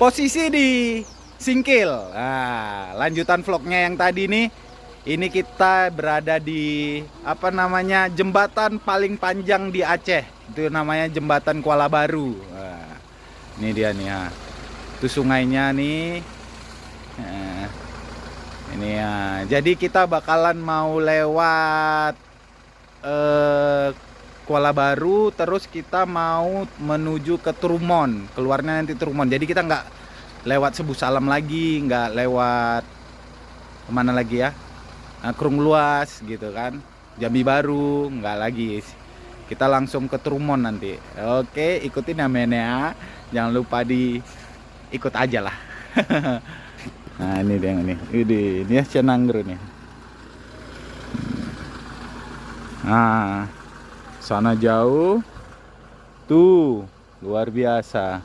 posisi di Singkil. Nah, lanjutan vlognya yang tadi nih. Ini kita berada di apa namanya, jembatan paling panjang di Aceh. Itu namanya jembatan Kuala Baru. Nah, ini dia nih ya. Itu sungainya nih. Nah, ini ya. Jadi kita bakalan mau lewat Kuala Baru, terus kita mau menuju ke Trumon. Keluarnya nanti Trumon. Jadi kita nggak lewat Sebu Salam lagi, nggak lewat kemana lagi ya? Nah, Krung Luas gitu kan, Jambi Baru, nggak lagi. Kita langsung ke Trumon nanti. Oke, ikutin ya men ya. Jangan lupa ikut aja lah. Nah ini dia nih, ini ya Cenanggru nih. Nah, sana jauh, tuh luar biasa.